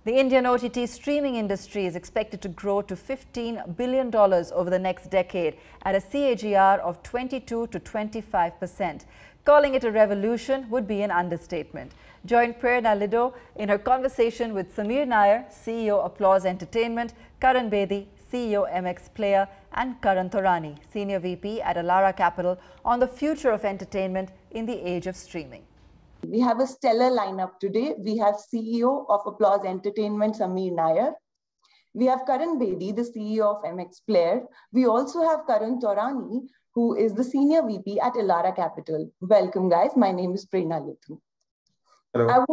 The Indian OTT streaming industry is expected to grow to $15 billion over the next decade at a CAGR of 22 to 25%. Calling it a revolution would be an understatement. Join Prerna Lidhoo in her conversation with Sameer Nair, CEO Applause Entertainment, Karan Bedi, CEO MX Player, and Karan Taurani, Senior VP at Elara Capital, on the future of entertainment in the age of streaming. We have a stellar lineup today. We have CEO of Applause Entertainment, Sameer Nair. We have Karan Bedi, the CEO of MX Player. We also have Karan Taurani, who is the Senior VP at Elara Capital. Welcome, guys. My name is Prerna Lidhoo. Hello.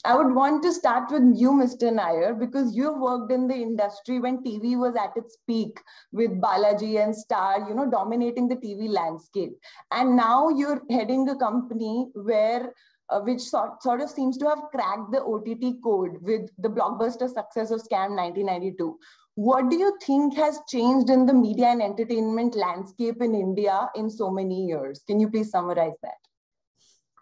I would want to start with you, Mr. Nair, because you've worked in the industry when TV was at its peak with Balaji and Star, dominating the TV landscape. And now you're heading a company where which sort of seems to have cracked the OTT code with the blockbuster success of Scam 1992. What do you think has changed in the media and entertainment landscape in India in so many years? Can you please summarize that?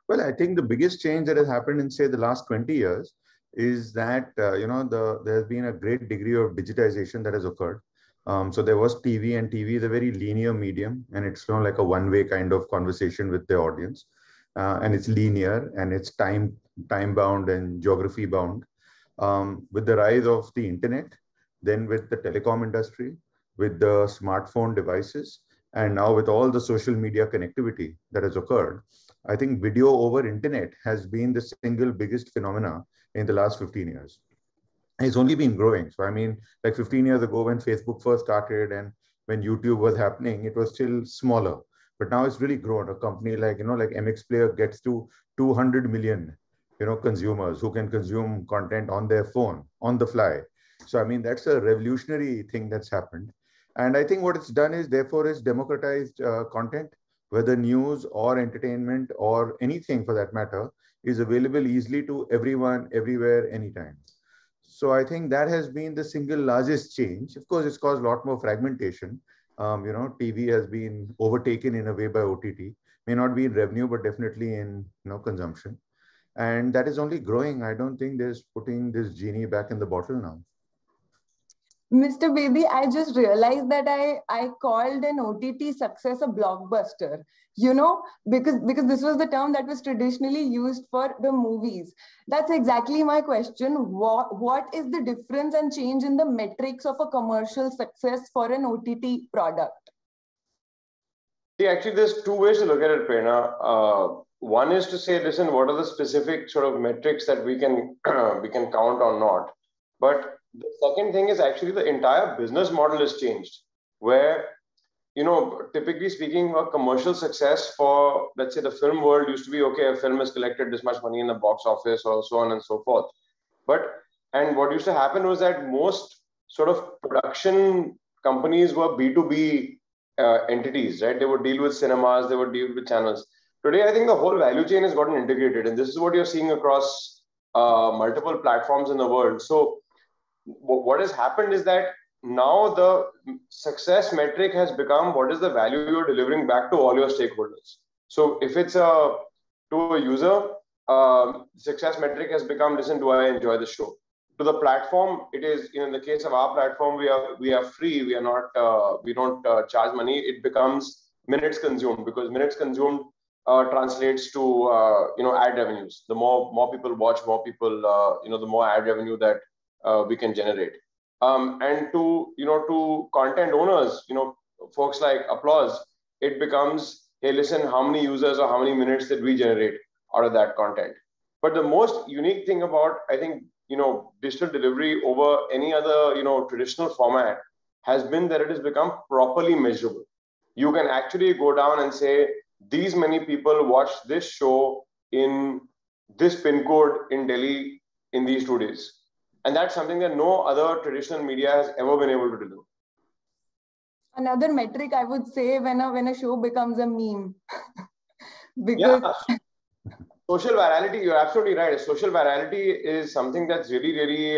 Well, I think the biggest change that has happened in, say, the last 20 years is that, there's been a great degree of digitization that has occurred. So there was TV, and TV is a very linear medium, and it's not like a one-way kind of conversation with the audience. And it's linear, and it's time-bound and geography-bound. With the rise of the internet, then with the telecom industry, with the smartphone devices, and now with all the social media connectivity that has occurred, I think video over internet has been the single biggest phenomena in the last 15 years. It's only been growing. So, I mean, like 15 years ago when Facebook first started and when YouTube was happening, it was still smaller. But now it's really grown. A company like MX Player gets to 200 million, consumers who can consume content on their phone, on the fly. So, I mean, that's a revolutionary thing that's happened. And I think what it's done is, therefore, is democratized content, whether news or entertainment or anything for that matter, is available easily to everyone, everywhere, anytime. So I think that has been the single largest change. Of course, it's caused a lot more fragmentation. TV has been overtaken in a way by OTT. May not be in revenue, but definitely in consumption. And that is only growing. I don't think there's putting this genie back in the bottle now. Mr. Bedi, I just realized that I called an OTT success a blockbuster, because this was the term that was traditionally used for the movies. That's exactly my question. What is the difference and change in the metrics of a commercial success for an OTT product? See, actually, there's two ways to look at it, Prerna. One is to say, listen, what are the specific sort of metrics that we can count or not? But the second thing is actually the entire business model has changed, where, typically speaking, a commercial success for, let's say, the film world used to be, okay, a film has collected this much money in the box office or so on and so forth. And what used to happen was that most sort of production companies were B2B entities, right? They would deal with cinemas, they would deal with channels. Today, I think the whole value chain has gotten integrated, and this is what you're seeing across multiple platforms in the world. So what has happened is that now the success metric has become what is the value you're delivering back to all your stakeholders. So if it's to a user, success metric has become, listen, do I enjoy the show? To the platform, it is, in the case of our platform, we are free. We are not, we don't charge money. It becomes minutes consumed, because minutes consumed translates to ad revenues. The more people watch, more people, the more ad revenue that we can generate. And to content owners, folks like Applause, it becomes, hey, listen, how many users or how many minutes did we generate out of that content? But the most unique thing about, I think, digital delivery over any other, traditional format has been that it has become properly measurable. You can actually go down and say, these many people watched this show in this pin code in Delhi in these 2 days. And that's something that no other traditional media has ever been able to do. Another metric, I would say, when a show becomes a meme. Because social virality, you're absolutely right. Social virality is something that's really, really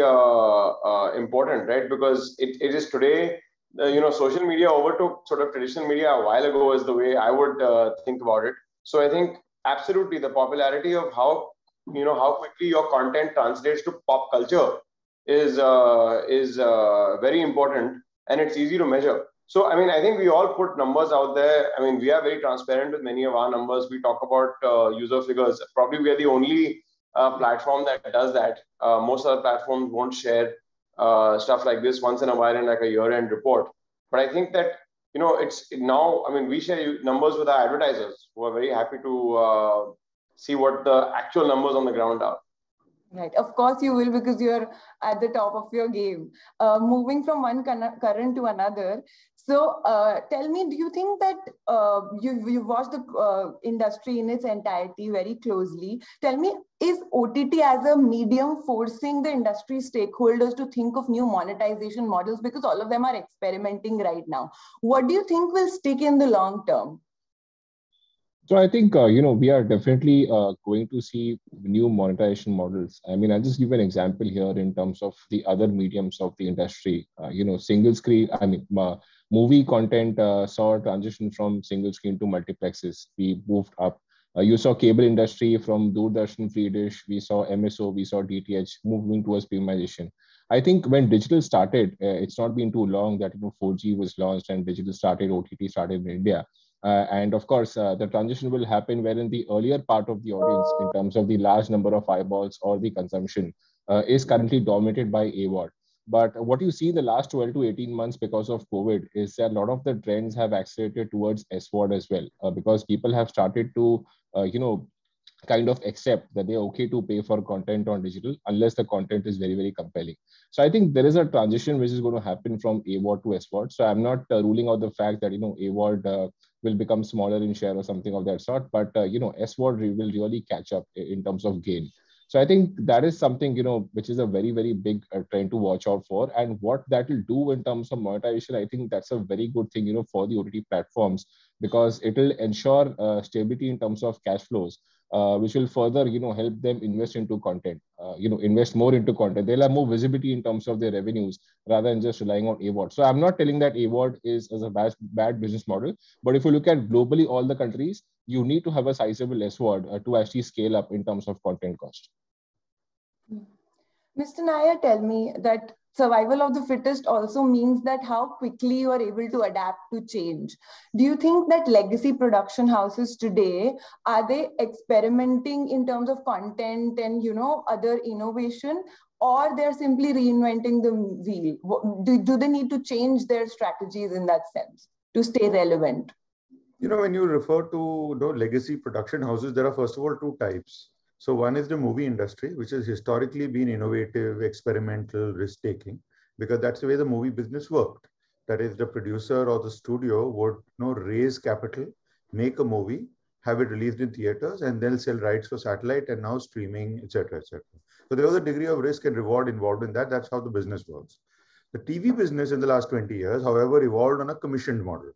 important, right? Because it is today, social media overtook sort of traditional media a while ago, is the way I would think about it. So I think absolutely the popularity of how quickly your content translates to pop culture is very important, and it's easy to measure. So, I mean, I think we all put numbers out there. I mean, we are very transparent with many of our numbers. We talk about user figures. Probably we are the only platform that does that. Most other platforms won't share stuff like this once in a while in like a year-end report. But I think that, you know, it's now, I mean, we share numbers with our advertisers who are very happy to see what the actual numbers on the ground are. Right, of course you will, because you're at the top of your game. Moving from one current to another. So tell me, do you think that you've watched the industry in its entirety very closely? Tell me, is OTT as a medium forcing the industry stakeholders to think of new monetization models? Because all of them are experimenting right now. What do you think will stick in the long term? So I think, we are definitely going to see new monetization models. I mean, I'll just give an example here in terms of the other mediums of the industry. Single screen, movie content saw a transition from single screen to multiplexes. We moved up. You saw cable industry from Doordarshan Free Dish. We saw MSO, we saw DTH moving towards premiumization. I think when digital started, it's not been too long that 4G was launched and digital started, OTT started in India. And of course, the transition will happen wherein the earlier part of the audience, in terms of the large number of eyeballs or the consumption, is currently dominated by AVOD. But what you see in the last 12 to 18 months because of COVID is that a lot of the trends have accelerated towards SVOD as well, because people have started to, kind of accept that they're okay to pay for content on digital unless the content is very, very compelling. So I think there is a transition which is going to happen from AVOD to SVOD. So I'm not ruling out the fact that, AVOD will become smaller in share or something of that sort, but, SVOD will really catch up in terms of gain. So I think that is something, which is a very, very big trend to watch out for. And what that will do in terms of monetization, I think that's a very good thing, for the OTT platforms, because it will ensure stability in terms of cash flows. Which will further, help them invest into content, invest more into content. They'll have more visibility in terms of their revenues rather than just relying on AVOD. So I'm not telling that AVOD is a bad business model, but if you look at globally all the countries, you need to have a sizable SVOD to actually scale up in terms of content cost. Mr. Nair, tell me that survival of the fittest also means that how quickly you are able to adapt to change. Do you think that legacy production houses today, are they experimenting in terms of content and, other innovation, or they're simply reinventing the wheel? Do they need to change their strategies in that sense to stay relevant? When you refer to legacy production houses, there are first of all two types. So one is the movie industry, which has historically been innovative, experimental, risk-taking, because that's the way the movie business worked. That is, the producer or the studio would raise capital, make a movie, have it released in theaters, and then sell rights for satellite and now streaming, etc., etc. So there was a degree of risk and reward involved in that. That's how the business works. The TV business in the last 20 years, however, evolved on a commissioned model,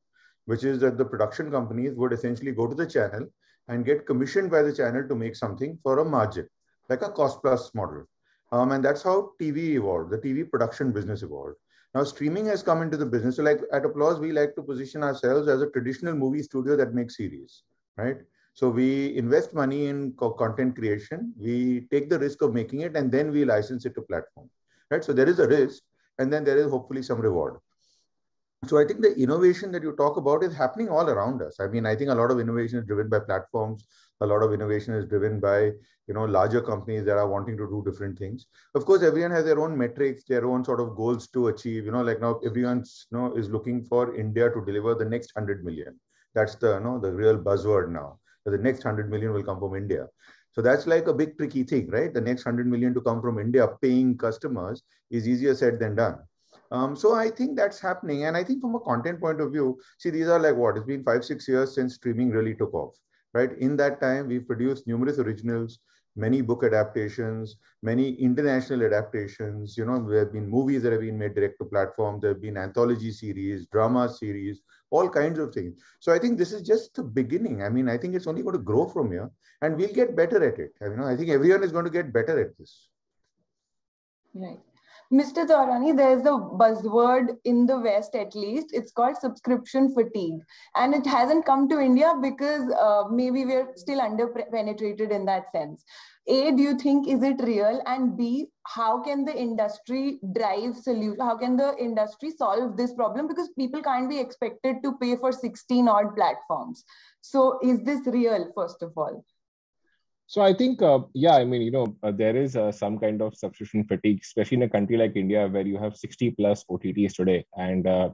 which is that the production companies would essentially go to the channel and get commissioned by the channel to make something for a margin, like a cost plus model. And that's how TV evolved, the TV production business evolved. Now, streaming has come into the business. So like at Applause, we like to position ourselves as a traditional movie studio that makes series, right? So we invest money in content creation, we take the risk of making it, and then we license it to platform, right? So there is a risk, and then there is hopefully some reward. So I think the innovation that you talk about is happening all around us. I mean, I think a lot of innovation is driven by platforms. A lot of innovation is driven by, larger companies that are wanting to do different things. Of course, everyone has their own metrics, their own sort of goals to achieve. Like now everyone's, is looking for India to deliver the next 100 million. That's the, the real buzzword now. So the next 100 million will come from India. So that's like a big tricky thing, right? The next 100 million to come from India, paying customers, is easier said than done. So I think that's happening. And I think from a content point of view, see, these are like what? It's been 5-6 years since streaming really took off, right? In that time, we've produced numerous originals, many book adaptations, many international adaptations. There have been movies that have been made direct to platform. There have been anthology series, drama series, all kinds of things. So I think this is just the beginning. I mean, I think it's only going to grow from here and we'll get better at it. I think everyone is going to get better at this. Right. Mr. Taurani, there's a buzzword in the West, at least. It's called subscription fatigue. And it hasn't come to India because maybe we're still under-penetrated in that sense. A, do you think, is it real? And B, how can the industry drive solution? How can the industry solve this problem? Because people can't be expected to pay for 16 odd platforms. So is this real, first of all? So I think, yeah, I mean, there is some kind of subscription fatigue, especially in a country like India, where you have 60 plus OTTs today, and a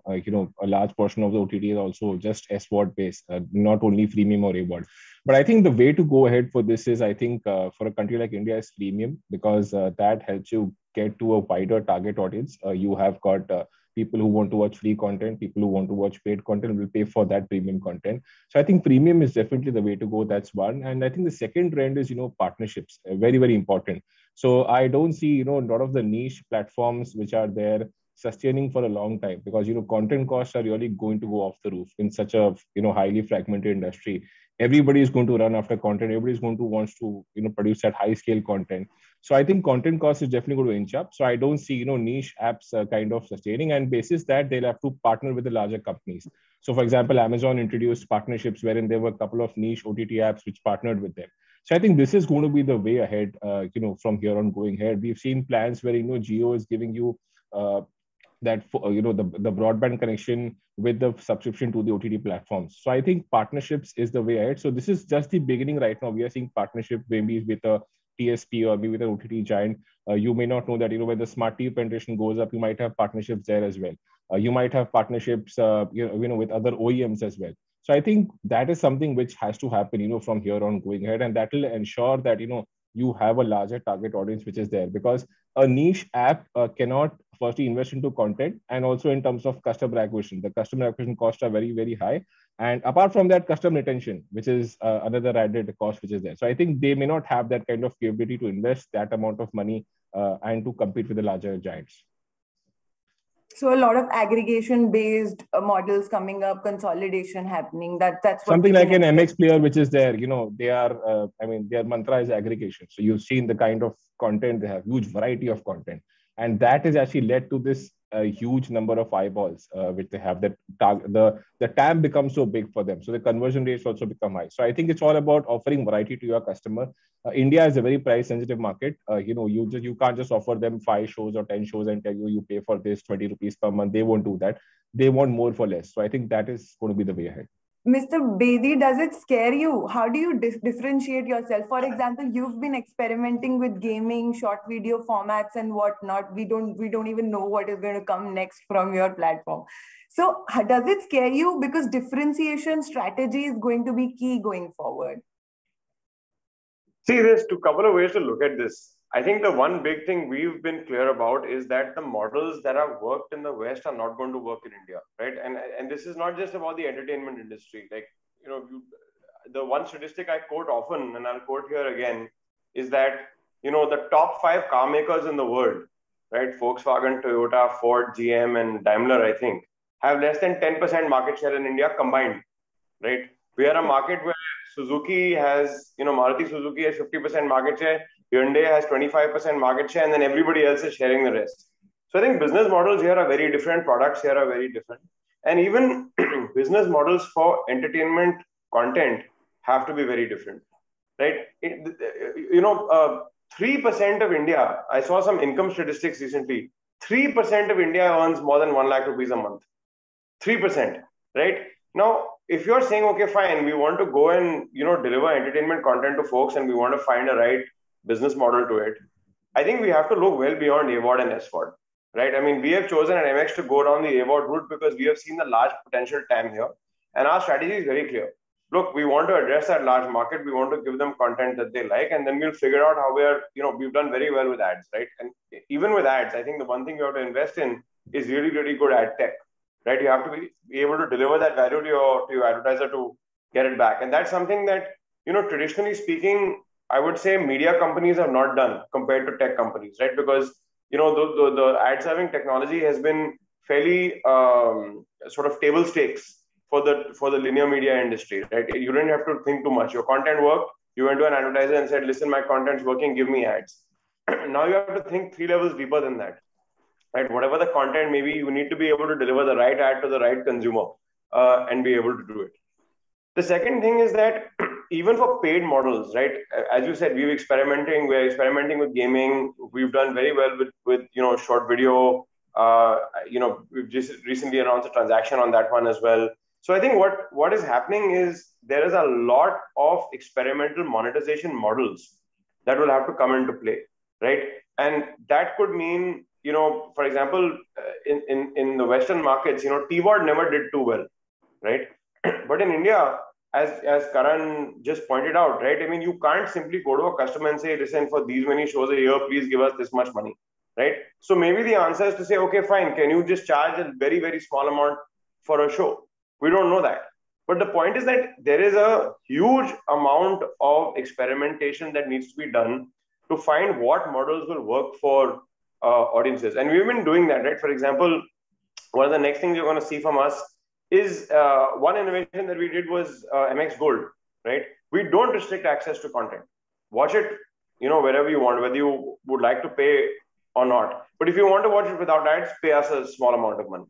large portion of the OTT is also just SVOD based, not only freemium or AVOD. But I think the way to go ahead for this is, I think, for a country like India, is freemium, because that helps you get to a wider target audience. You have got people who want to watch free content, people who want to watch paid content will pay for that premium content. So I think premium is definitely the way to go. That's one. And I think the second trend is, partnerships, very, very important. So I don't see, a lot of the niche platforms which are there sustaining for a long time, because, content costs are really going to go off the roof in such a, highly fragmented industry. Everybody is going to run after content. Everybody is going to want to, produce that high scale content. So I think content cost is definitely going to inch up. So I don't see, niche apps kind of sustaining, and basis that they'll have to partner with the larger companies. So for example, Amazon introduced partnerships wherein there were a couple of niche OTT apps which partnered with them. So I think this is going to be the way ahead, from here on going ahead. We've seen plans where, Geo is giving you that, the broadband connection with the subscription to the OTT platforms. So I think partnerships is the way ahead. So this is just the beginning right now. We are seeing partnership maybe with a TSP or maybe with an OTT giant. You may not know that, when the smart TV penetration goes up, you might have partnerships there as well. You might have partnerships, with other OEMs as well. So I think that is something which has to happen, from here on going ahead, and that will ensure that, you have a larger target audience which is there, because a niche app cannot firstly invest into content, and also in terms of customer acquisition. The customer acquisition costs are very, very high. And apart from that, customer retention, which is another added cost which is there. So I think they may not have that kind of capability to invest that amount of money and to compete with the larger giants. So a lot of aggregation based models coming up, consolidation happening. That's what something like an MX player, which is there. They are. Their mantra is aggregation. So you've seen the kind of content they have, huge variety of content, and that has actually led to this huge number of eyeballs which they have. That the TAM becomes so big for them, so the conversion rates also become high. So I think it's all about offering variety to your customer. India is a very price sensitive market. You can't just offer them 5 shows or 10 shows and tell you pay for this 20 rupees per month. They won't do that. They want more for less. So I think that is going to be the way ahead. Mr. Bedi, does it scare you? How do you differentiate yourself? For example, you've been experimenting with gaming, short video formats, and whatnot. We don't even know what is going to come next from your platform. So, does it scare you? Because differentiation strategy is going to be key going forward. See, there's a couple of ways to look at this. I think the one big thing we've been clear about is that the models that have worked in the West are not going to work in India, right? And this is not just about the entertainment industry. Like, the one statistic I quote often, and I'll quote here again, is that, the top 5 car makers in the world, right? Volkswagen, Toyota, Ford, GM, and Daimler, I think, have less than 10% market share in India combined, right? We are a market where Suzuki has, Maruti Suzuki has 50% market share, Hyundai has 25% market share, and then everybody else is sharing the rest. So I think business models here are very different, products here are very different. And even business models for entertainment content have to be very different, right? 3% of India, I saw some income statistics recently, 3% of India earns more than 1 lakh rupees a month. 3%, right? Now, if you're saying, okay, fine, we want to go and, deliver entertainment content to folks and we want to find a right business model to it, I think we have to look well beyond AVOD and SVOD, right? I mean, we have chosen at MX to go down the AVOD route because we have seen the large potential TAM here. And our strategy is very clear. Look, we want to address that large market. We want to give them content that they like. And then we'll figure out how we've done very well with ads, right? And even with ads, I think the one thing you have to invest in is really, really good ad tech. Right, you have to be able to deliver that value to your advertiser to get it back, and that's something that traditionally speaking, I would say media companies have not done compared to tech companies, right? Because the ad serving technology has been fairly sort of table stakes for the linear media industry, right? You didn't have to think too much. Your content worked. You went to an advertiser and said, "Listen, my content's working. Give me ads." Now you have to think 3 levels deeper than that. right? Whatever the content may be, you need to be able to deliver the right ad to the right consumer and be able to do it. The second thing is that even for paid models, right? As you said, we're experimenting with gaming. We've done very well with short video. We've just recently announced a transaction on that one as well. So I think what is happening is there is a lot of experimental monetization models that will have to come into play, right? And that could mean, for example, in the Western markets, TVOD never did too well, right? But in India, as Karan just pointed out, right? I mean, you can't simply go to a customer and say, listen, for these many shows a year, please give us this much money, right? So maybe the answer is to say, okay, fine, can you just charge a very, very small amount for a show? We don't know that. But the point is that there is a huge amount of experimentation that needs to be done to find what models will work for audiences. And we've been doing that, right? For example, one of the next things you're going to see from us is one innovation that we did was MX Gold, right? We don't restrict access to content. Watch it, wherever you want, whether you would like to pay or not. But if you want to watch it without ads, pay us a small amount of money.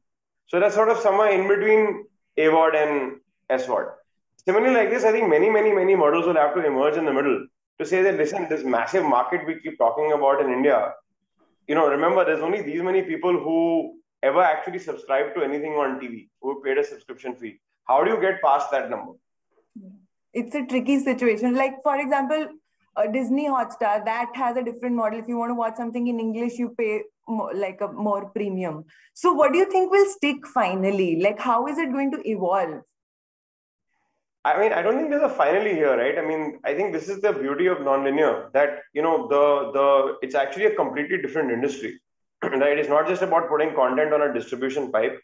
So that's sort of somewhere in between AVOD and SVOD. Similarly, like this, I think many models will have to emerge in the middle to say that, listen, this massive market we keep talking about in India, remember, there's only these many people who ever actually subscribed to anything on TV, who paid a subscription fee. How do you get past that number? It's a tricky situation. Like, for example, Disney Hotstar, that has a different model. If you want to watch something in English, you pay more premium. So what do you think will stick finally? Like, how is it going to evolve? I mean, I don't think there's a finally here, right? I mean, I think this is the beauty of nonlinear, that, it's actually a completely different industry, right? It's not just about putting content on a distribution pipe.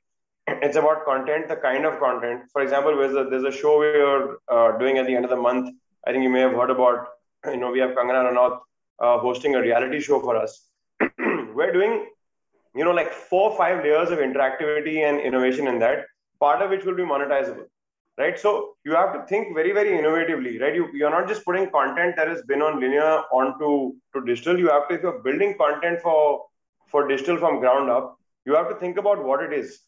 It's about content, the kind of content. For example, there's a show we're doing at the end of the month. I think you may have heard about, we have Kangana Ranaut hosting a reality show for us. We're doing, like 4 or 5 layers of interactivity and innovation in that, part of which will be monetizable. Right, so you have to think very, very innovatively, right? You're not just putting content that has been on linear onto digital. You have to, if you're building content for digital from ground up, you have to think about what it is,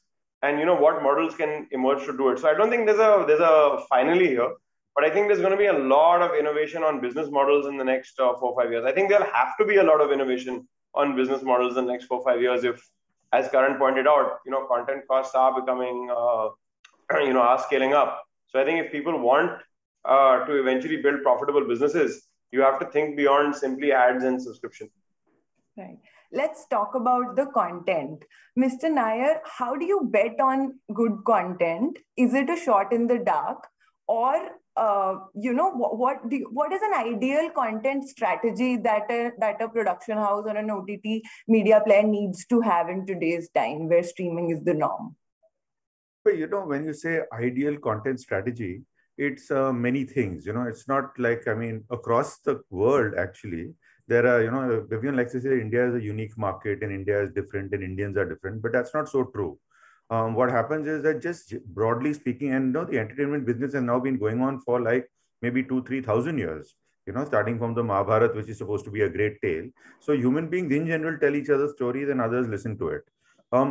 and what models can emerge to do it. So I don't think there's a finally here, but I think there's going to be a lot of innovation on business models in the next 4 or 5 years. I think there'll have to be a lot of innovation on business models in the next 4 or 5 years if, as Karan pointed out, content costs are becoming are scaling up. So I think if people want to eventually build profitable businesses, you have to think beyond simply ads and subscription. Right. Let's talk about the content. Mr. Nair, how do you bet on good content? Is it a shot in the dark? Or, what is an ideal content strategy that a production house or an OTT media player needs to have in today's time where streaming is the norm? But when you say ideal content strategy, it's many things. It's not like, I mean, across the world, actually, there are, everyone likes to say India is a unique market and India is different and Indians are different, but that's not so true. What happens is that, just broadly speaking, and the entertainment business has now been going on for like maybe 2,000-3,000 years, starting from the Mahabharata, which is supposed to be a great tale. So human beings in general tell each other stories and others listen to it.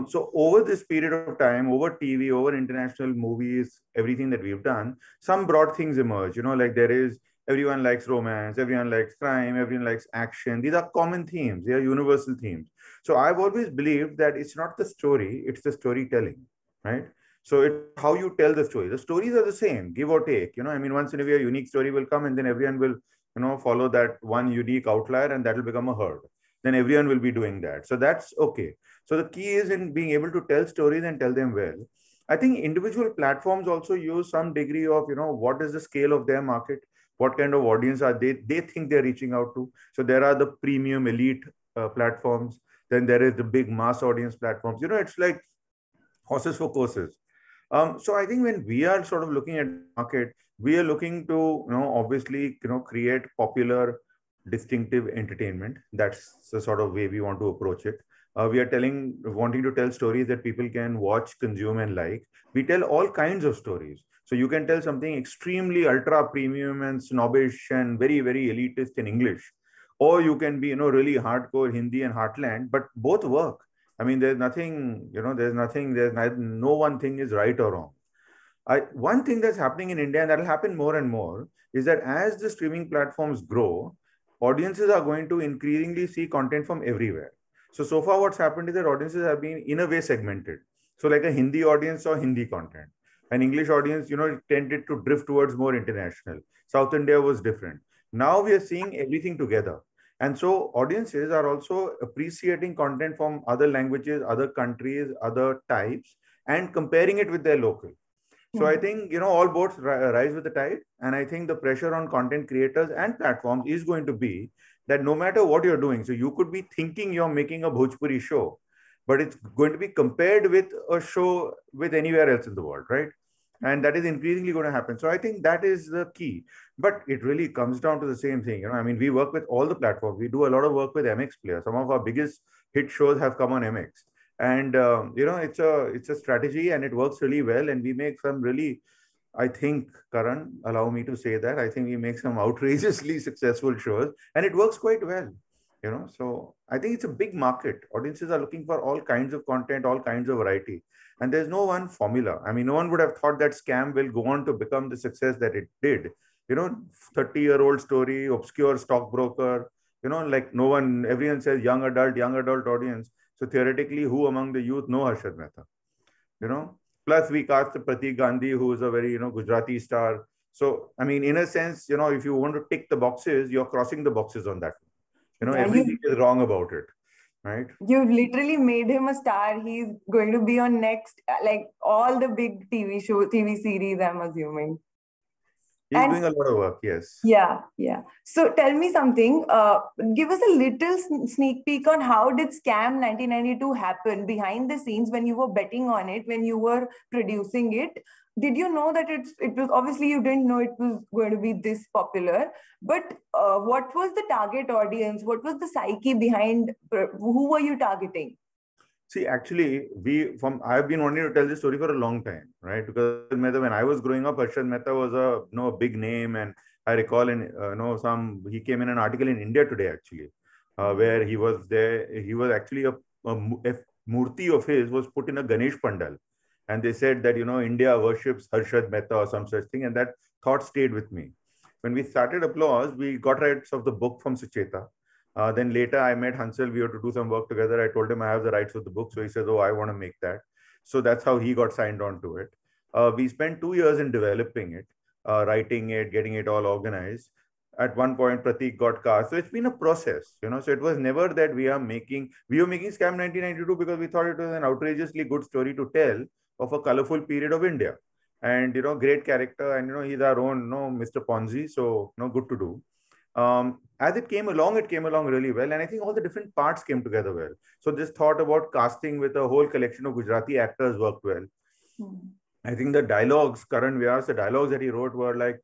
So over this period of time, over TV, over international movies, everything that we've done, some broad things emerge, like everyone likes romance, everyone likes crime, everyone likes action. These are common themes. They are universal themes. So I've always believed that it's not the story, it's the storytelling, right? So it's how you tell the story. The stories are the same, give or take. I mean, once in a way, a unique story will come and then everyone will, follow that one unique outlier and that will become a herd. Then everyone will be doing that. So that's okay. So the key is in being able to tell stories and tell them well. I think individual platforms also use some degree of, what is the scale of their market? What kind of audience are they think they're reaching out to? So there are the premium elite platforms. Then there is the big mass audience platforms. It's like horses for courses. So I think when we are sort of looking at the market, we are looking to, obviously, create popular, distinctive entertainment. That's the sort of way we want to approach it. We are wanting to tell stories that people can watch, consume, and like. We tell all kinds of stories. So you can tell something extremely ultra premium and snobbish and very, very elitist in English, or you can be, really hardcore Hindi and heartland. But both work. I mean, there's nothing, no one thing is right or wrong. One thing that's happening in India, and that'll happen more and more, is that as the streaming platforms grow, audiences are going to increasingly see content from everywhere. So far what's happened is that audiences have been in a way segmented. So like a Hindi audience saw Hindi content. An English audience, tended to drift towards more international. South India was different. Now we are seeing everything together. And so audiences are also appreciating content from other languages, other countries, other types, and comparing it with their local. So I think, all boats rise with the tide. And I think the pressure on content creators and platforms is going to be that no matter what you're doing, so you could be thinking you're making a Bhojpuri show, but it's going to be compared with a show with anywhere else in the world, right? And that is increasingly going to happen. So I think that is the key. But it really comes down to the same thing. I mean, we work with all the platforms. We do a lot of work with MX players. Some of our biggest hit shows have come on MX. And it's a strategy, and it works really well. And we make some really, I think, Karan, allow me to say that I think we make some outrageously successful shows, and it works quite well. So I think it's a big market. Audiences are looking for all kinds of content, all kinds of variety, and there's no one formula. I mean, no one would have thought that Scam will go on to become the success that it did. 30-year-old story, obscure stockbroker. Like no one, everyone says young adult audience. So theoretically, who among the youth know Harshad Mehta? Plus we cast Pratik Gandhi, who is a very, Gujarati star. So, I mean, in a sense, if you want to tick the boxes, you're crossing the boxes on that. Everything is wrong about it, right? You've literally made him a star. He's going to be on next, like all the big TV series, I'm assuming. He's doing a lot of work, yes. Yeah. So tell me something. Give us a little sneak peek on how did Scam 1992 happen behind the scenes when you were betting on it, when you were producing it. Did you know that it was, obviously you didn't know it was going to be this popular, but what was the target audience? What was the psyche behind, who were you targeting? See, actually, I've been wanting to tell this story for a long time, right? Because when I was growing up, Harshad Mehta was a big name, and I recall he came in an article in India Today actually, where he was there. He was actually a murti of his was put in a Ganesh pandal, and they said that India worships Harshad Mehta or some such thing, and that thought stayed with me. When we started Applause, we got rights of the book from Sucheta. Then later I met Hansel. We had to do some work together. I told him I have the rights of the book. So he says, oh, I want to make that. So that's how he got signed on to it. We spent 2 years in developing it, writing it, getting it all organized. At one point, Pratik got cast. So it's been a process, So it was never that we were making Scam 1992 because we thought it was an outrageously good story to tell of a colorful period of India. And, great character. And, he's our own, Mr. Ponzi. So, good to do. As it came along really well. And I think all the different parts came together well. So this thought about casting with a whole collection of Gujarati actors worked well. I think the dialogues, Karan Vyas, the dialogues that he wrote were like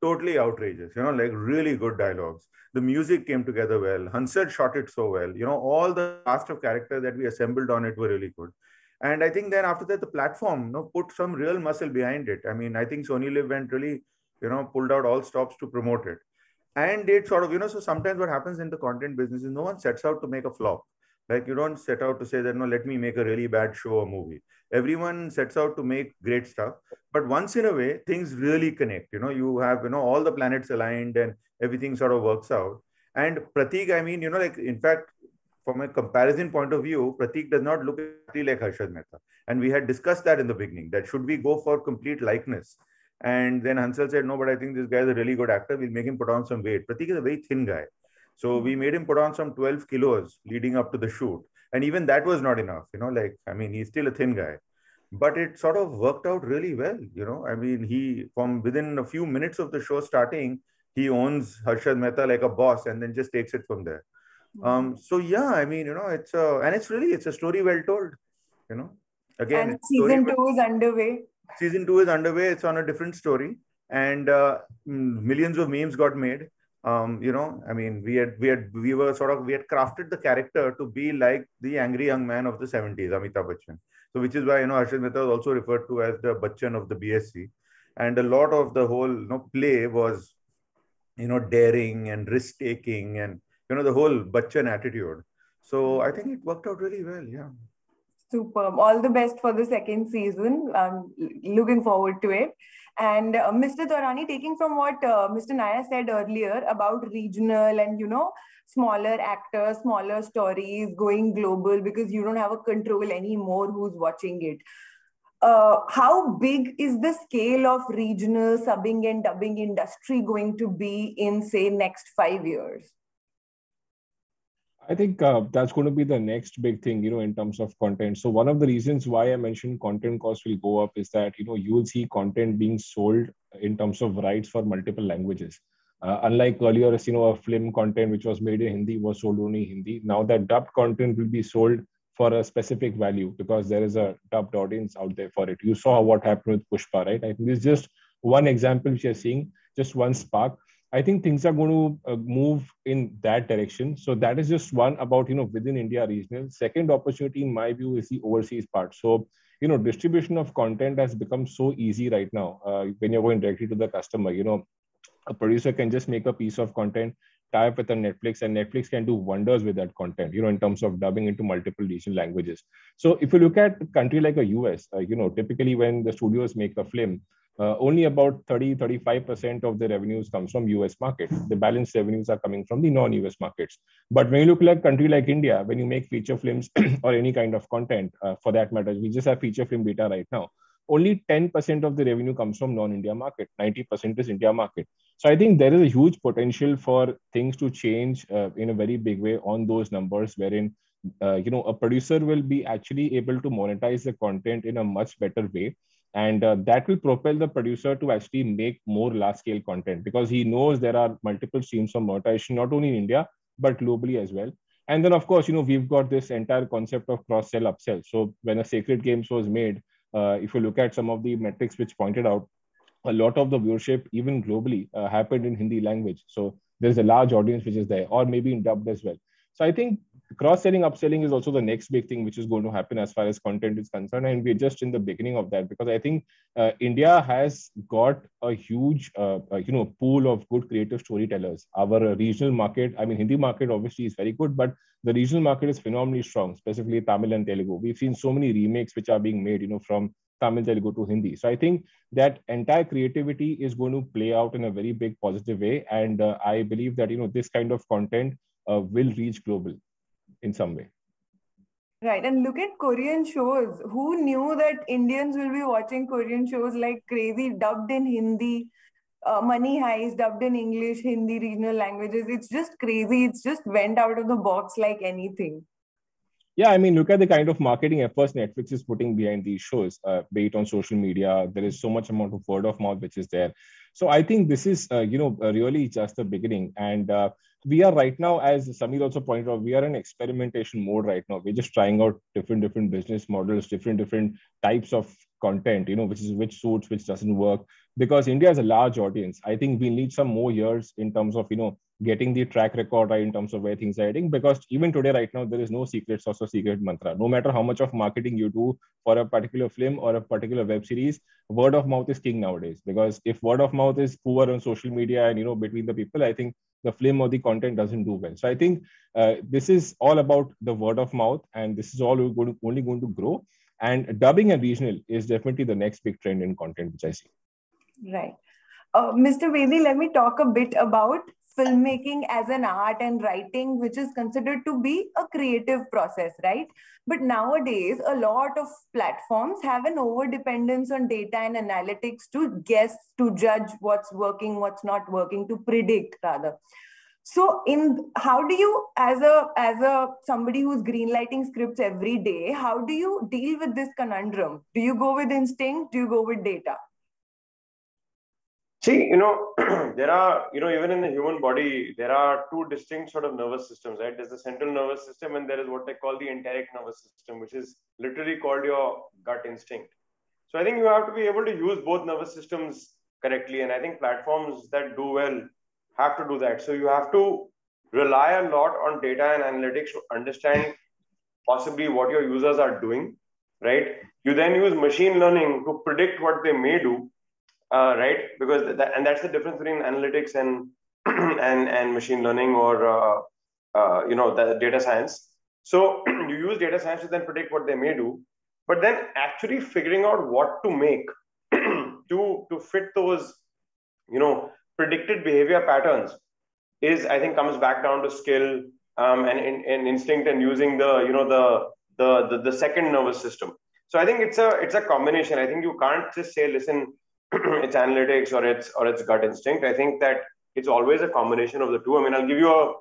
totally outrageous, like really good dialogues. The music came together well. Hansel shot it so well. All the cast of characters that we assembled on it were really good. And I think then after that, the platform put some real muscle behind it. I mean, I think Sony Live went really, pulled out all stops to promote it. And it sort of, so sometimes what happens in the content business is no one sets out to make a flop. Like you don't set out to say that, no, let me make a really bad show or movie. Everyone sets out to make great stuff. But once in a way, things really connect. You have, all the planets aligned and everything sort of works out. And Pratik, I mean, like, in fact, from a comparison point of view, Pratik does not look exactly like Harshad Mehta. And we had discussed that in the beginning, that should we go for complete likeness? And then Hansel said, no, but I think this guy is a really good actor. We'll make him put on some weight. Pratik is a very thin guy. So we made him put on some 12 kilos leading up to the shoot. And even that was not enough, he's still a thin guy. But it sort of worked out really well, I mean, from within a few minutes of the show starting, he owns Harshad Mehta like a boss and then just takes it from there. So yeah, I mean, it's a story well told, Again, and season 2 is underway. Season 2 is underway. It's on a different story, and millions of memes got made. I mean, we had crafted the character to be like the angry young man of the 70s, Amitabh Bachchan. So, which is why Harshad Mehta is also referred to as the Bachchan of the BSC, and a lot of the whole play was, daring and risk taking, and the whole Bachchan attitude. So I think it worked out really well. Yeah. Superb. All the best for the second season. Looking forward to it. And Mr. Torani, taking from what Mr. Naya said earlier about regional and, smaller actors, smaller stories going global because you don't have a control anymore who's watching it. How big is the scale of regional subbing and dubbing industry going to be in, say, next 5 years? I think that's going to be the next big thing, in terms of content. So one of the reasons why I mentioned content costs will go up is that, you will see content being sold in terms of rights for multiple languages. Unlike earlier, a film content which was made in Hindi was sold only in Hindi. Now that dubbed content will be sold for a specific value because there is a dubbed audience out there for it. You saw what happened with Pushpa, right? I think this is just one example which you're seeing, just one spark. I think things are going to move in that direction. So that is just one about, within India regional. Second opportunity, in my view, is the overseas part. So, distribution of content has become so easy right now when you're going directly to the customer. A producer can just make a piece of content, tie up with a Netflix, and Netflix can do wonders with that content, in terms of dubbing into multiple regional languages. So if you look at a country like a US, typically when the studios make a film, only about 30-35% of the revenues comes from US market. The balance revenues are coming from the non-US markets. But when you look at a country like India, when you make feature films or any kind of content, for that matter, we just have feature film data right now. Only 10% of the revenue comes from non-India market. 90% is India market. So I think there is a huge potential for things to change in a very big way on those numbers, wherein a producer will be actually able to monetize the content in a much better way. And that will propel the producer to actually make more large-scale content because he knows there are multiple streams of monetization, not only in India, but globally as well. And then, of course, we've got this entire concept of cross-sell, upsell. So when a Sacred Games was made, if you look at some of the metrics which pointed out, a lot of the viewership, even globally, happened in Hindi language. So there's a large audience which is there, or maybe in dubbed as well. So I think cross-selling, upselling is also the next big thing which is going to happen as far as content is concerned. And we're just in the beginning of that because I think India has got a huge, pool of good creative storytellers. Our regional market, I mean, Hindi market obviously is very good, but the regional market is phenomenally strong, specifically Tamil and Telugu. We've seen so many remakes which are being made, from Tamil, Telugu to Hindi. So I think that entire creativity is going to play out in a very big positive way. And I believe that, this kind of content will reach global in some way. Right. And look at Korean shows. Who knew that Indians will be watching Korean shows like crazy, dubbed in Hindi, Money Heist, dubbed in English, Hindi, regional languages. It's just crazy. It's just went out of the box like anything. Yeah, I mean, look at the kind of marketing efforts Netflix is putting behind these shows, be it on social media. There is so much amount of word of mouth which is there. So I think this is, really just the beginning. And we are right now, as Samir also pointed out, we are in experimentation mode right now. We're just trying out different business models, different types of content, which suits, which doesn't work. Because India has a large audience. I think we need some more years in terms of, getting the track record right in terms of where things are heading. Because even today, right now, there is no secret sauce or secret mantra. No matter how much of marketing you do for a particular film or a particular web series, word of mouth is king nowadays. Because if word of mouth is poor on social media and, between the people, I think the film or the content doesn't do well. So I think this is all about the word of mouth, and this is all only going to grow. And dubbing and regional is definitely the next big trend in content, which I see. Right. Mr. Vedi, let me talk a bit about filmmaking as an art and writing, which is considered to be a creative process, right? But nowadays, a lot of platforms have an over dependence on data and analytics to guess, to judge what's working, what's not working, to predict rather. So how do you, as a somebody who's greenlighting scripts every day, how do you deal with this conundrum? Do you go with instinct? Do you go with data? See, there are, even in the human body, there are two distinct sort of nervous systems, right? There's the central nervous system and there is what they call the enteric nervous system, which is literally called your gut instinct. So I think you have to be able to use both nervous systems correctly. And I think platforms that do well have to do that. So you have to rely a lot on data and analytics to understand possibly what your users are doing, right? You then use machine learning to predict what they may do. Right, because that's the difference between analytics and and machine learning or the data science. So you use data science to then predict what they may do, but then actually figuring out what to make to fit those, predicted behavior patterns is, I think, comes back down to skill, and instinct, and using the second nervous system. So I think it's a combination. I think you can't just say, listen, it's analytics or it's gut instinct. I think that it's always a combination of the two. I mean, I'll give you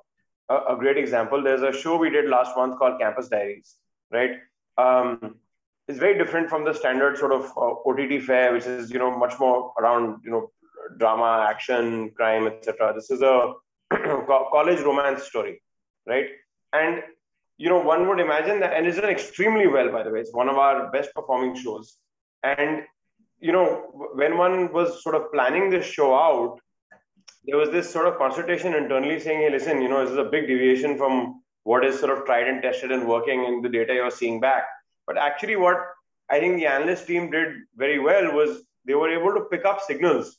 a great example. There's a show we did last month called Campus Diaries, right? It's very different from the standard sort of OTT fare, which is much more around drama, action, crime, etc. This is a college romance story, right? And one would imagine that, and it's done extremely well, by the way. It's one of our best performing shows. And when one was sort of planning this show out, there was this sort of consultation internally saying, hey, listen, this is a big deviation from what is sort of tried and tested and working in the data you're seeing back. But actually, what I think the analyst team did very well was they were able to pick up signals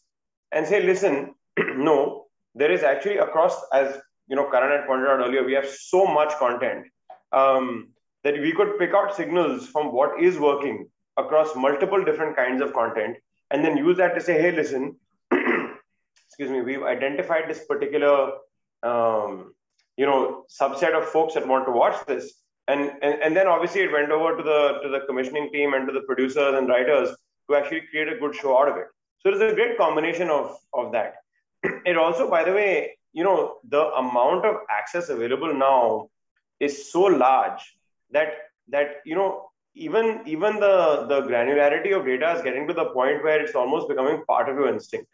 and say, listen, no, there is actually across, as Karan had pointed out earlier, we have so much content that we could pick out signals from what is working across multiple different kinds of content, and then use that to say, hey, listen, excuse me, we've identified this particular subset of folks that want to watch this, and then obviously it went over to the commissioning team and to the producers and writers to actually create a good show out of it. So it's a great combination of that. It also, by the way, the amount of access available now is so large that even the granularity of data is getting to the point where it's almost becoming part of your instinct.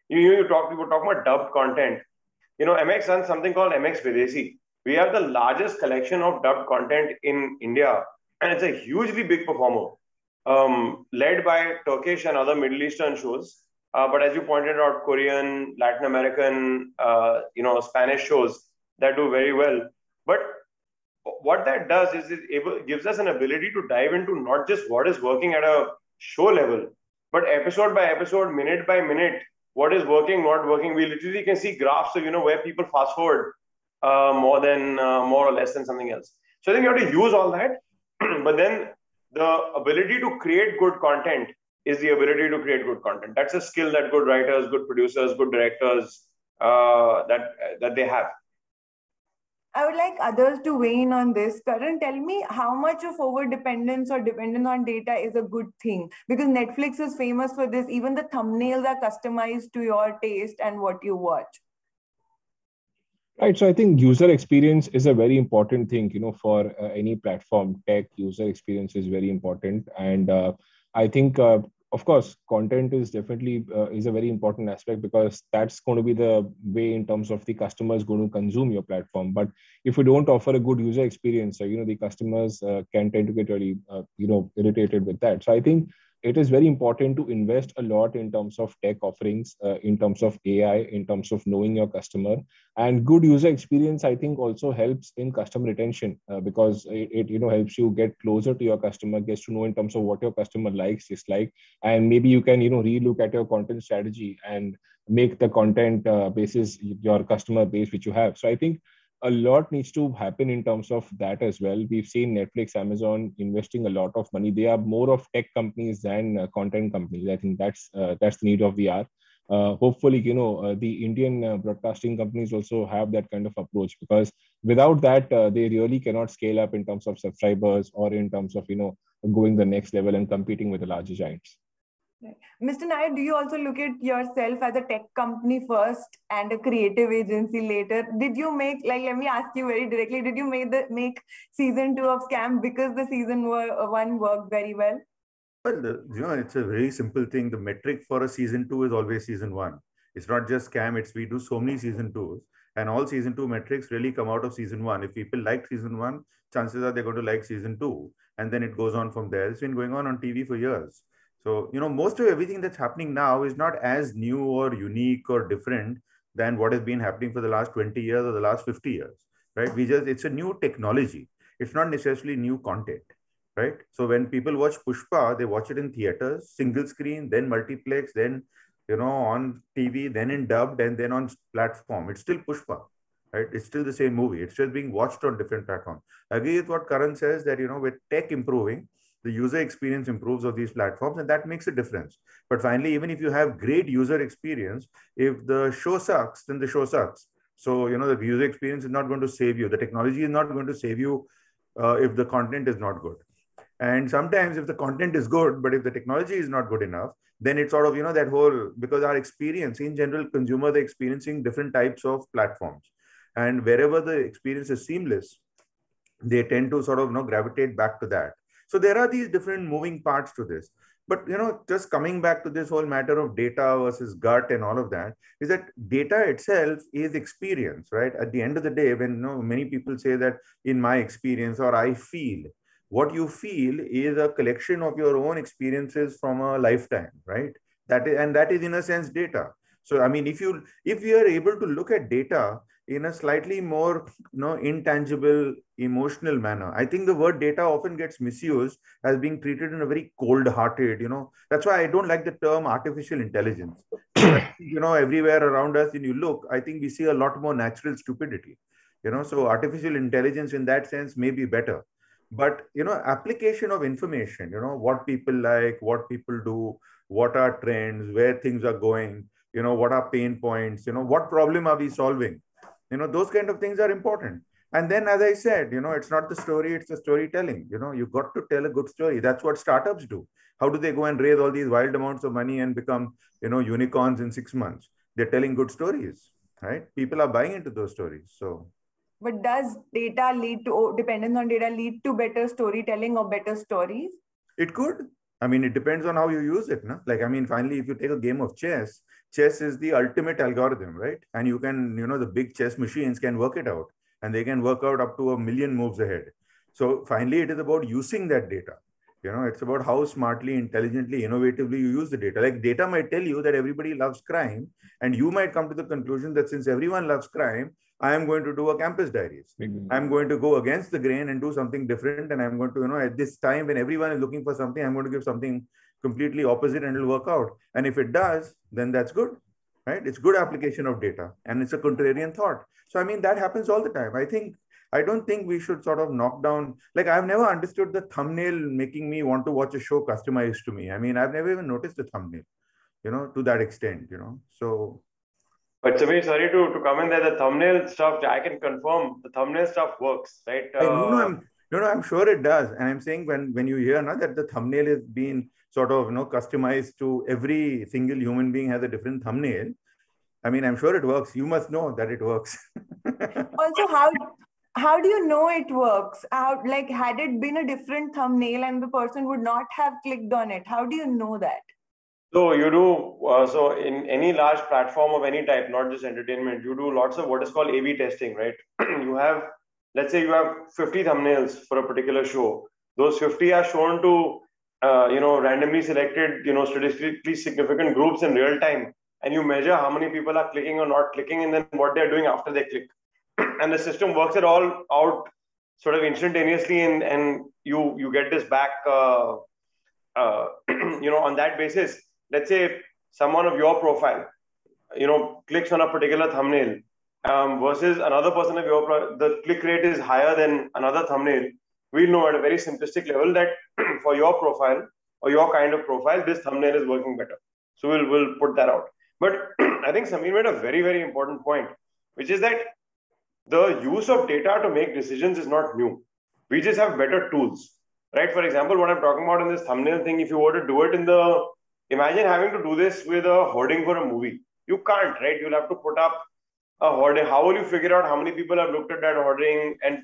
We were talking about dubbed content. MX runs something called MX Videsi. We have the largest collection of dubbed content in India, and it's a hugely big performer, led by Turkish and other Middle Eastern shows. But as you pointed out, Korean, Latin American, Spanish shows that do very well. But what that does is it gives us an ability to dive into not just what is working at a show level, but episode by episode, minute by minute, what is working, not working. We literally can see graphs of where people fast forward more or less than something else. So I think you have to use all that, but then the ability to create good content is the ability to create good content. That's a skill that good writers, good producers, good directors that they have. I would like others to weigh in on this. Karan, tell me how much of over dependence or dependence on data is a good thing? Because Netflix is famous for this. Even the thumbnails are customized to your taste and what you watch. Right. So I think user experience is a very important thing, for any platform. Tech user experience is very important. And I think, of course, content is definitely is a very important aspect, because that's going to be the way in terms of the customers going to consume your platform. But if you don't offer a good user experience, the customers can tend to get really, irritated with that. So I think it is very important to invest a lot in terms of tech offerings, in terms of AI, in terms of knowing your customer. And good user experience, I think, also helps in customer retention, because it helps you get closer to your customer, gets to know in terms of what your customer likes, dislike, and maybe you can relook at your content strategy and make the content basis your customer base which you have. So I think a lot needs to happen in terms of that as well. We've seen Netflix, Amazon investing a lot of money. They are more of tech companies than content companies. I think that's the need of the hour. Hopefully, the Indian broadcasting companies also have that kind of approach, because without that, they really cannot scale up in terms of subscribers or in terms of, going the next level and competing with the larger giants. Right. Mr. Nair, do you also look at yourself as a tech company first and a creative agency later? Did you make, let me ask you very directly, did you make season 2 of Scam because the season 1 worked very well? Well, it's a very simple thing. The metric for a season 2 is always season 1. It's not just Scam. We do so many season 2s, and all season 2 metrics really come out of season 1. If people like season 1, chances are they're going to like season 2, and then it goes on from there. It's been going on TV for years. So, most of everything that's happening now is not as new or unique or different than what has been happening for the last 20 years or the last 50 years, right? It's a new technology. It's not necessarily new content, right? So when people watch Pushpa, they watch it in theaters, single screen, then multiplex, then, on TV, then in dubbed, and then on platform. It's still Pushpa, right? It's still the same movie. It's just being watched on different platforms. I agree with what Karan says that, with tech improving, the user experience improves of these platforms, and that makes a difference. But finally, even if you have great user experience, if the show sucks, then the show sucks. So, the user experience is not going to save you. The technology is not going to save you if the content is not good. And sometimes if the content is good, but if the technology is not good enough, then it's sort of, that whole, because our experience in general, consumers are experiencing different types of platforms. And wherever the experience is seamless, they tend to sort of, gravitate back to that. So there are these different moving parts to this. But, just coming back to this whole matter of data versus gut and all of that, is that data itself is experience, right? At the end of the day, when many people say that in my experience or I feel, what you feel is a collection of your own experiences from a lifetime, right? That is in a sense data. So, I mean, if we are able to look at data in a slightly more intangible, emotional manner, I think the word data often gets misused as being treated in a very cold-hearted. That's why I don't like the term artificial intelligence. Everywhere around us, when you look, I think we see a lot more natural stupidity. So artificial intelligence in that sense may be better. But application of information, what people like, what people do, what are trends, where things are going, what are pain points, what problem are we solving, those kind of things are important. And then, as I said, it's not the story, it's the storytelling. You've got to tell a good story. That's what startups do. How do they go and raise all these wild amounts of money and become unicorns in 6 months? They're telling good stories, right? People are buying into those stories. So but does data lead to, dependence on data lead to better storytelling or better stories? it could. I mean, it depends on how you use it. No? Like, I mean, finally, if you take a game of chess, chess is the ultimate algorithm, right? And you can, the big chess machines can work it out, and they can work out up to 1,000,000 moves ahead. So finally, it is about using that data. It's about how smartly, intelligently, innovatively you use the data. Like, data might tell you that everybody loves crime, and you might come to the conclusion that since everyone loves crime, I am going to do a campus diaries. I'm going to go against the grain and do something different. And I'm going to, at this time when everyone is looking for something, I'm going to give something completely opposite and it'll work out. And if it does, then that's good, right? It's good application of data and it's a contrarian thought. So, I mean, that happens all the time. I don't think we should sort of knock down, like I've never understood the thumbnail making me want to watch a show customized to me. I mean, I've never even noticed the thumbnail, to that extent, so. But Samir, sorry to comment that the thumbnail stuff, I can confirm the thumbnail stuff works, right? I'm sure it does. And I'm saying when you hear now that the thumbnail is being sort of customized to every single human being has a different thumbnail. I mean, I'm sure it works. You must know that it works. Also, how do you know it works? Like, had it been a different thumbnail and the person would not have clicked on it, how do you know that? So you do, so in any large platform of any type, not just entertainment, you do lots of what is called A/B testing, right? You have, let's say you have 50 thumbnails for a particular show. Those 50 are shown to, randomly selected, statistically significant groups in real time. And you measure how many people are clicking or not clicking and then what they're doing after they click. And the system works it all out sort of instantaneously and you get this back, on that basis. Let's say someone of your profile, clicks on a particular thumbnail versus another person of your profile, the click rate is higher than another thumbnail. We'll know at a very simplistic level that for your profile or your kind of profile, this thumbnail is working better. So we'll put that out. But I think Samir made a very, very important point, which is that the use of data to make decisions is not new. We just have better tools, right? For example, what I'm talking about in this thumbnail thing, if you were to do it imagine having to do this with a hoarding for a movie. You can't, right? You'll have to put up a hoarding. How will you figure out how many people have looked at that hoarding and,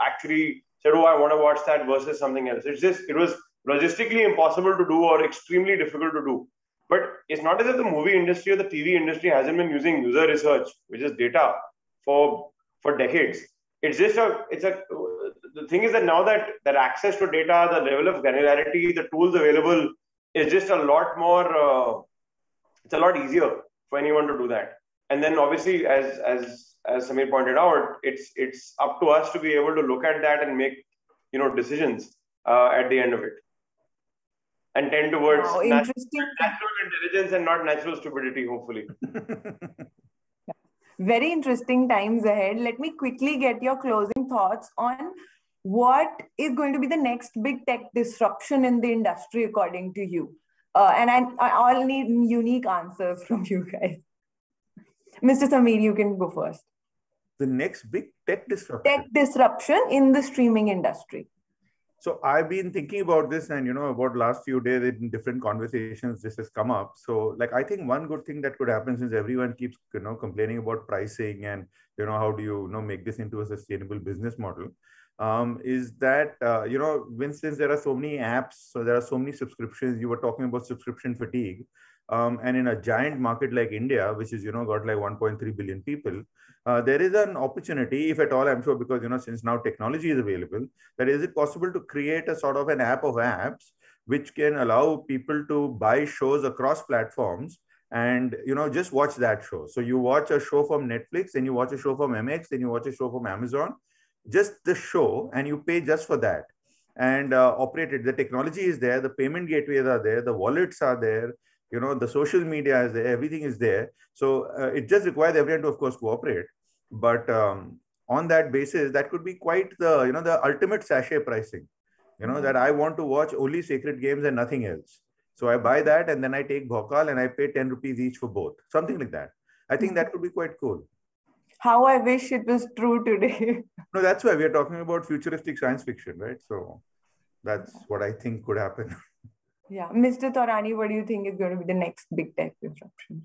actually said, oh, I want to watch that versus something else? It was logistically impossible to do or extremely difficult to do. But it's not as if the movie industry or the TV industry hasn't been using user research, which is data, for decades. The thing is that now that access to data, the level of granularity, the tools available is just a lot more, it's a lot easier for anyone to do that. And then obviously, as Samir pointed out, it's up to us to be able to look at that and make, decisions at the end of it. And tend towards natural intelligence and not natural stupidity, hopefully. Very interesting times ahead. Let me quickly get your closing thoughts on what is going to be the next big tech disruption in the industry, according to you. And I all need unique answers from you guys. Mr. Samir, you can go first. The next big tech disruption. Tech disruption in the streaming industry. So I've been thinking about this, and about last few days in different conversations, this has come up. So like, I think one good thing that could happen, since everyone keeps complaining about pricing and how do you make this into a sustainable business model, is that since there are so many apps, so there are so many subscriptions. You were talking about subscription fatigue, and in a giant market like India, which is got like 1.3 billion people, there is an opportunity, if at all, I'm sure, because since now technology is available, that is it possible to create a sort of an app of apps which can allow people to buy shows across platforms and just watch that show. So you watch a show from Netflix, and you watch a show from MX, and you watch a show from Amazon, just the show, and you pay just for that, and operate it. The technology is there, the payment gateways are there, the wallets are there, the social media is there, everything is there. So it just requires everyone to, of course, cooperate. But on that basis, that could be quite the the ultimate sachet pricing, that I want to watch only Sacred Games and nothing else. So I buy that, and then I take Bhokal, and I pay 10 rupees each for both, something like that. I think that could be quite cool. How I wish it was true today. No, that's why we are talking about futuristic science fiction, right? So that's what I think could happen. Yeah. Mr. Taurani, what do you think is going to be the next big tech disruption?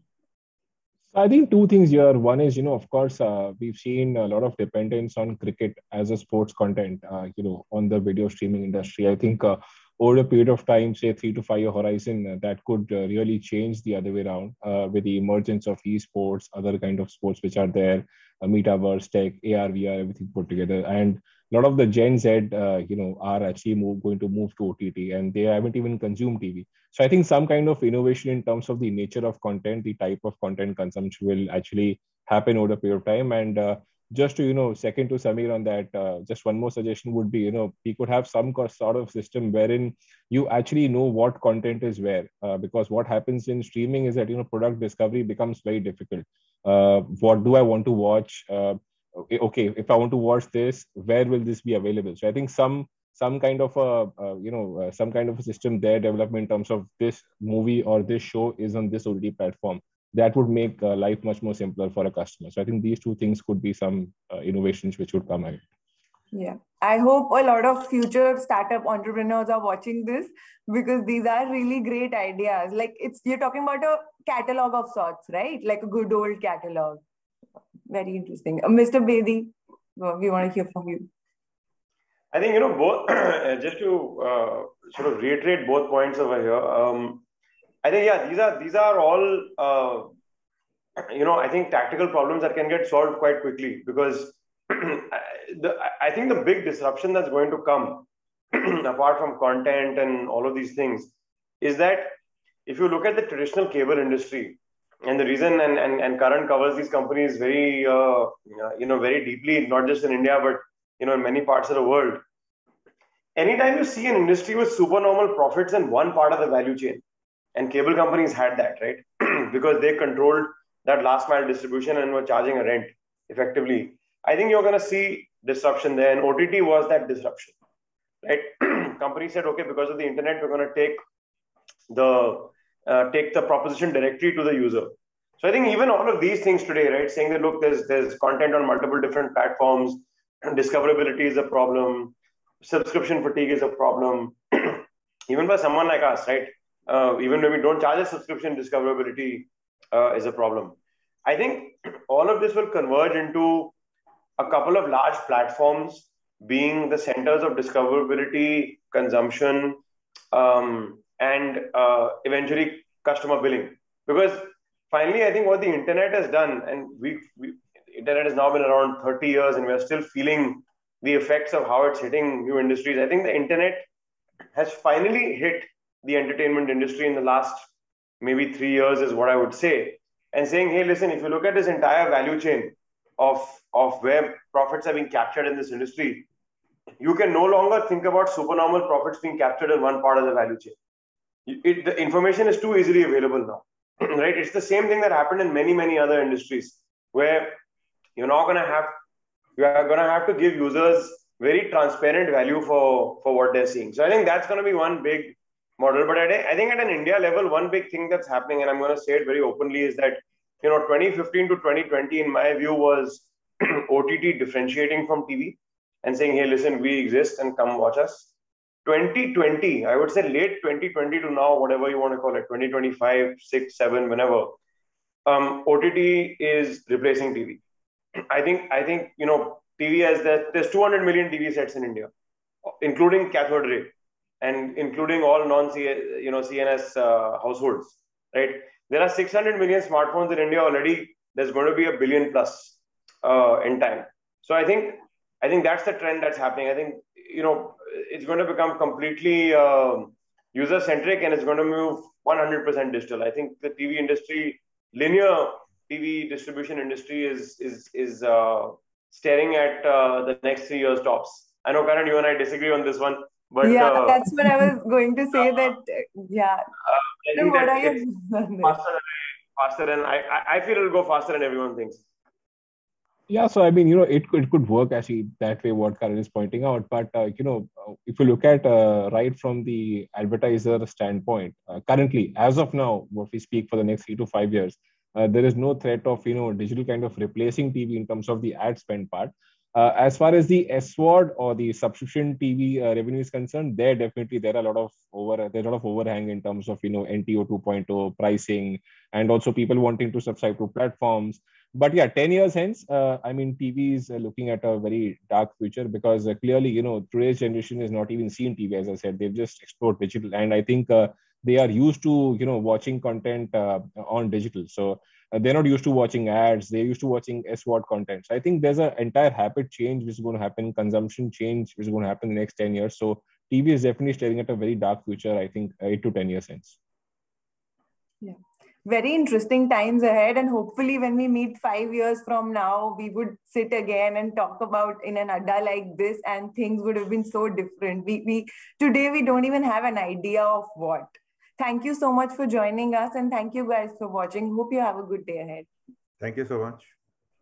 I think two things here. One is, of course, we've seen a lot of dependence on cricket as a sports content, on the video streaming industry. I think over a period of time, say 3 to 5 year horizon, that could really change the other way around with the emergence of esports, other kind of sports which are there, metaverse, tech, AR, VR, everything put together. And a lot of the Gen Z, are actually going to move to OTT, and they haven't even consumed TV. So I think some kind of innovation in terms of the nature of content, the type of content consumption will actually happen over a period of time. And just to, second to Samir on that, just one more suggestion would be, we could have some sort of system wherein you actually know what content is where, because what happens in streaming is that, product discovery becomes very difficult. What do I want to watch? Okay, if I want to watch this, where will this be available? So I think some kind of a some kind of a system there development in terms of this movie or this show is on this OTT platform, that would make life much more simpler for a customer. So I think these two things could be some innovations which would come out. Yeah, I hope a lot of future startup entrepreneurs are watching this, because these are really great ideas. Like, you're talking about a catalog of sorts, right? Like a good old catalog. Very interesting. Mr. Bedi, we want to hear from you. I think, both, just to sort of reiterate both points over here, I think, yeah, these are all, I think tactical problems that can get solved quite quickly, because I think the big disruption that's going to come, apart from content and all of these things, is that if you look at the traditional cable industry, and the reason, and Karan covers these companies very, very deeply, not just in India, but in many parts of the world. Anytime you see an industry with supernormal profits in one part of the value chain, and cable companies had that, right? Because they controlled that last mile distribution and were charging a rent effectively. I think you're going to see disruption there, and OTT was that disruption, right? Companies said, okay, because of the internet, we're going to take the proposition directly to the user. So I think even all of these things today, right, saying that, look, there's content on multiple different platforms, discoverability is a problem, subscription fatigue is a problem, even for someone like us, right? Even when we don't charge a subscription, discoverability is a problem. I think all of this will converge into a couple of large platforms being the centers of discoverability, consumption, and eventually customer billing. Because finally, I think what the internet has done, and internet has now been around 30 years, and we're still feeling the effects of how it's hitting new industries. I think the internet has finally hit the entertainment industry in the last maybe 3 years, is what I would say. And saying, hey, listen, if you look at this entire value chain of where profits are being captured in this industry, you can no longer think about supernormal profits being captured in one part of the value chain. The information is too easily available now, right? It's the same thing that happened in many, many other industries. where you're not going to have, you are going to have to give users very transparent value for what they're seeing. So I think that's going to be one big model. But I think at an India level, one big thing that's happening, and I'm going to say it very openly, is that 2015 to 2020, in my view, was OTT differentiating from TV and saying, hey, listen, we exist and come watch us. 2020, I would say late 2020 to now, whatever you want to call it, 2025, 6, 7, whenever, OTT is replacing TV. I think TV has there's 200 million TV sets in India, including cathode ray and including all CNS households, right? There are 600 million smartphones in India already. There's going to be a billion plus in time. So I think that's the trend that's happening. I think it's going to become completely user centric, and it's going to move 100% digital. I think the TV industry, linear TV distribution industry, is staring at the next 3 years tops. I know, Karan, you and I disagree on this one, but yeah, that's what I was going to say. That yeah. I think What that are your it's views on this? faster, and I feel it'll go faster than everyone thinks. Yeah, so I mean, it could work actually that way, what Karan is pointing out. But if you look at right from the advertiser standpoint, currently, as of now, what we speak for the next 3 to 5 years, there is no threat of digital kind of replacing TV in terms of the ad spend part. As far as the SWOD or the subscription TV revenue is concerned, there are a lot of overhang in terms of NTO 2.0 pricing, and also people wanting to subscribe to platforms. But yeah, 10 years hence, I mean, TV is looking at a very dark future, because clearly, today's generation is not even seen TV. As I said, they've just explored digital, and I think they are used to watching content on digital. So they're not used to watching ads. They're used to watching SWOT content. So I think there's an entire habit change which is going to happen, consumption change which is going to happen in the next 10 years. So TV is definitely staring at a very dark future, I think, 8 to 10 years hence. Yeah. Very interesting times ahead, and hopefully when we meet 5 years from now, we would sit again and talk about in an adda like this, and things would have been so different. We today we don't even have an idea of what. Thank you so much for joining us, and thank you guys for watching. Hope you have a good day ahead. Thank you so much.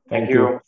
Thank you.